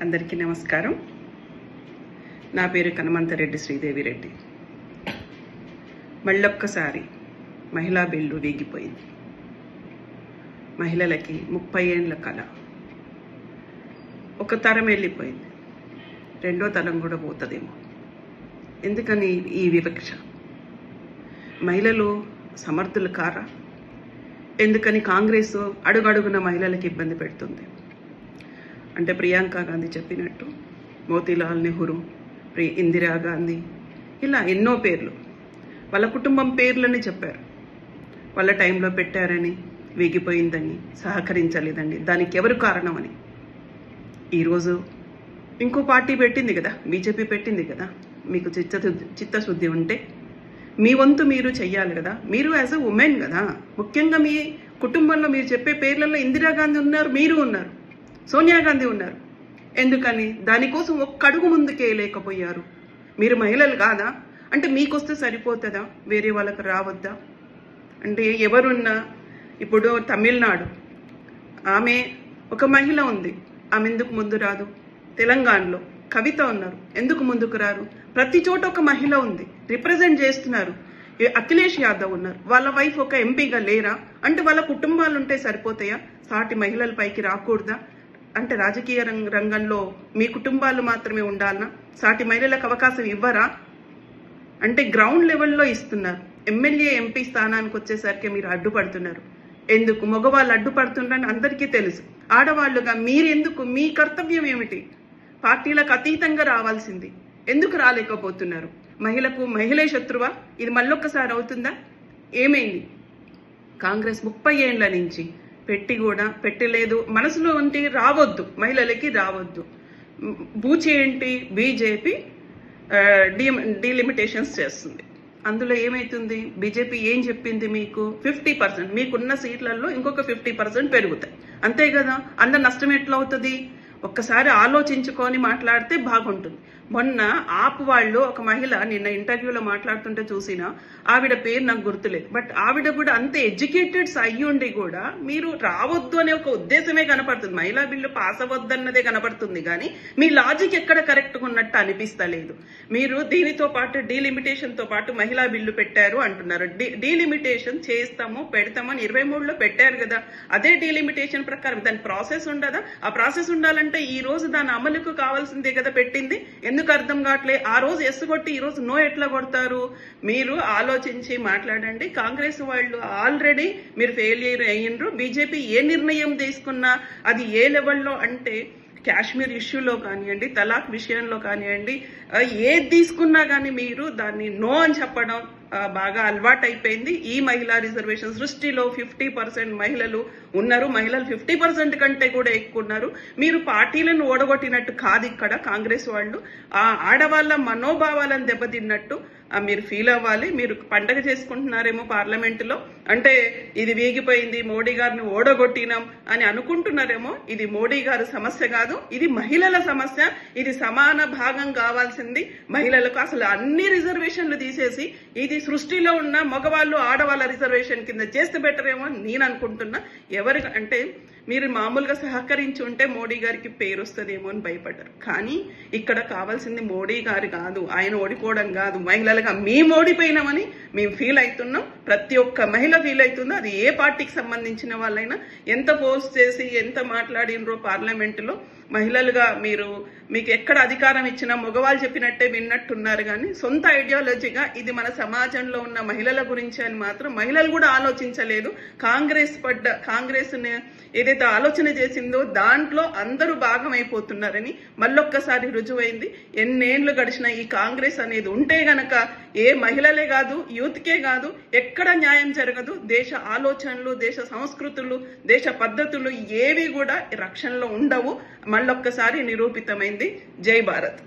అందరికీ నమస్కారం. నా పేరు కనమంతరెడ్డి శ్రీదేవిరెడ్డి. మళ్ళొక్కసారి మహిళా బిల్లు వీగిపోయింది. మహిళలకి 30 ఏండ్ల కళ ఒక తరం వెళ్ళిపోయింది, రెండో తరం కూడా పోతుందేమో. ఎందుకని ఈ వివక్ష? మహిళలు సమర్థులు కారా? ఎందుకని కాంగ్రెస్ అడుగడుగున మహిళలకు ఇబ్బంది పెడుతుంది? అంటే ప్రియాంక గాంధీ చెప్పినట్టు మోతీలాల్ నెహ్రూ, ఇందిరాగాంధీ, ఇలా ఎన్నో పేర్లు వాళ్ళ కుటుంబం పేర్లని చెప్పారు. వాళ్ళ టైంలో పెట్టారని వీగిపోయిందని, సహకరించలేదండి, దానికి ఎవరు కారణమని. ఈరోజు ఇంకో పార్టీ పెట్టింది కదా, బీజేపీ పెట్టింది కదా. మీకు చిత్తశుద్ధి ఉంటే మీ వంతు మీరు చెయ్యాలి కదా. మీరు యాజ్ అ ఉమెన్ కదా, ముఖ్యంగా మీ కుటుంబంలో మీరు చెప్పే పేర్లలో ఇందిరాగాంధీ ఉన్నారు, మీరు ఉన్నారు, సోనియా గాంధీ ఉన్నారు. ఎందుకని దానికోసం ఒక్క అడుగు ముందుకే లేకపోయారు? మీరు మహిళలు కాదా? అంటే మీకొస్తే సరిపోతుందా? వేరే వాళ్ళకి రావద్దా? అంటే ఎవరున్నా, ఇప్పుడు తమిళనాడు ఆమె ఒక మహిళ ఉంది, ఆమె ఎందుకు ముందు రాదు? తెలంగాణలో కవిత ఉన్నారు, ఎందుకు ముందుకు రారు? ప్రతి చోట ఒక మహిళ ఉంది, రిప్రజెంట్ చేస్తున్నారు. అఖిలేష్ యాదవ్ ఉన్నారు, వాళ్ళ వైఫ్ ఒక ఎంపీగా లేరా? అంటే వాళ్ళ కుటుంబాలు ఉంటే సరిపోతాయా? సాటి మహిళల పైకి రాకూడదా? అంటే రాజకీయ రంగంలో మీ కుటుంబాలు మాత్రమే ఉండాలనా? సాటి మహిళలకు అవకాశం ఇవ్వరా? అంటే గ్రౌండ్ లెవెల్లో ఇస్తున్నారు. ఎమ్మెల్యే ఎంపీ స్థానానికి వచ్చేసరికి మీరు అడ్డుపడుతున్నారు. ఎందుకు? మగవాళ్ళు అడ్డుపడుతున్నారని అందరికీ తెలుసు. ఆడవాళ్లుగా మీరెందుకు? మీ కర్తవ్యం ఏమిటి? పార్టీలకు అతీతంగా రావాల్సింది ఎందుకు రాలేకపోతున్నారు? మహిళే శత్రువా? ఇది మళ్ళొక్కసారి అవుతుందా? ఏమైంది? కాంగ్రెస్ 30 ఏండ్ల నుంచి పెట్టి కూడా పెట్టలేదు. మనసులో ఉంటే రావద్దు, మహిళలకి రావద్దు. బూచి ఏంటి? బీజేపీ డీలిమిటేషన్స్ చేస్తుంది. అందులో ఏమైతుంది? బీజేపీ ఏం చెప్పింది? మీకు 50%, మీకున్న సీట్లలో ఇంకొక 50% పెరుగుతాయి, అంతే కదా. అందరు నష్టం ఎట్లా అవుతుంది? ఒక్కసారి ఆలోచించుకొని మాట్లాడితే బాగుంటుంది. మొన్న ఆప్ వాళ్ళు ఒక మహిళ నిన్న ఇంటర్వ్యూలో మాట్లాడుతుంటే చూసిన, ఆవిడ పేరు నాకు గుర్తులేదు, బట్ ఆవిడ కూడా అంతే ఎడ్యుకేటెడ్స్ అయ్యుండి కూడా మీరు రావద్దు అనే ఒక ఉద్దేశమే కనపడుతుంది. మహిళా బిల్లు పాస్ అవ్వద్దన్నదే కనపడుతుంది, కానీ మీ లాజిక్ ఎక్కడ కరెక్ట్గా ఉన్నట్టు అనిపిస్తలేదు. మీరు దీనితో పాటు డీలిమిటేషన్తో పాటు మహిళా బిల్లు పెట్టారు అంటున్నారు. డీలిమిటేషన్ చేస్తాము పెడతామని 23లో పెట్టారు కదా. అదే డీలిమిటేషన్ ప్రకారం దాని ప్రాసెస్ ఉండదా? ఆ ప్రాసెస్ ఉండాలంటే ఈ రోజు దాని అమలుకు కావాల్సిందే కదా పెట్టింది. ఎందుకు అర్థం కావట్లే? ఆ రోజు ఎస్ కొట్టి ఈ రోజు నో ఎట్లా కొడతారు? మీరు ఆలోచించి మాట్లాడండి. కాంగ్రెస్ వాళ్ళు ఆల్రెడీ మీరు ఫెయిలియర్ అయ్యిండ్రు. బీజేపీ ఏ నిర్ణయం తీసుకున్నా అది ఏ లెవెల్లో అంటే కాశ్మీర్ ఇష్యూలో కానివ్వండి, తలాక్ విషయంలో కానివ్వండి, ఏది తీసుకున్నా కానీ మీరు దాన్ని నో అని చెప్పడం బాగా అలవాటు అయిపోయింది. ఈ మహిళా రిజర్వేషన్ సృష్టిలో 50% మహిళలు ఉన్నారు. మహిళలు 50% కంటే కూడా ఎక్కువ ఉన్నారు. మీరు పార్టీలను ఓడగొట్టినట్టు కాదు ఇక్కడ కాంగ్రెస్ వాళ్ళు. ఆ ఆడవాళ్ళ మనోభావాలను దెబ్బతిన్నట్టు మీరు ఫీల్ అవ్వాలి. మీరు పండగ చేసుకుంటున్నారేమో పార్లమెంటులో, అంటే ఇది వీగిపోయింది, మోడీ గారిని ఓడగొట్టినాం అని అనుకుంటున్నారేమో. ఇది మోడీ గారి సమస్య కాదు, ఇది మహిళల సమస్య. ఇది సమాన భాగం కావాల్సింది మహిళలకు. అసలు అన్ని రిజర్వేషన్లు తీసేసి ఇది సృష్టిలో ఉన్న మగవాళ్ళు ఆడవాళ్ళ రిజర్వేషన్ కింద చేస్తే బెటర్ ఏమో అని నేను అనుకుంటున్నా. ఎవరు అంటే మీరు మామూలుగా సహకరించి ఉంటే మోడీ గారికి పేరు వస్తుందేమో అని భయపడ్డారు. కానీ ఇక్కడ కావాల్సింది మోడీ గారు కాదు, ఆయన ఓడిపోవడం కాదు, మహిళలుగా మేము ఓడిపోయినామని మేము ఫీల్ అవుతున్నాం. ప్రతి ఒక్క మహిళ ఫీల్ అవుతుందో, అది ఏ పార్టీకి సంబంధించిన వాళ్ళైనా. ఎంత పోస్ట్ చేసి ఎంత మాట్లాడినరో పార్లమెంటులో, మహిళలుగా మీకు ఎక్కడ అధికారం ఇచ్చినా మగవాళ్ళు చెప్పినట్టే విన్నట్టున్నారు. కానీ సొంత ఐడియాలజీగా ఇది మన సమాజంలో ఉన్న మహిళల గురించి అని మాత్రం మహిళలు కూడా ఆలోచించలేదు. కాంగ్రెస్ ఏదైతే ఆలోచన చేసిందో దాంట్లో అందరూ భాగమైపోతున్నారని మళ్ళొక్కసారి రుజువైంది. ఎన్నేళ్లు గడిచిన ఈ కాంగ్రెస్ అనేది ఉంటే గనక ఏ మహిళలే కాదు, యూత్కే కాదు, ఎక్కడ న్యాయం జరగదు. దేశ ఆలోచనలు, దేశ సంస్కృతులు, దేశ పద్ధతులు ఏవి కూడా రక్షణలో ఉండవు. మళ్ళొక్కసారి నిరూపితమైంది. జై భారత్.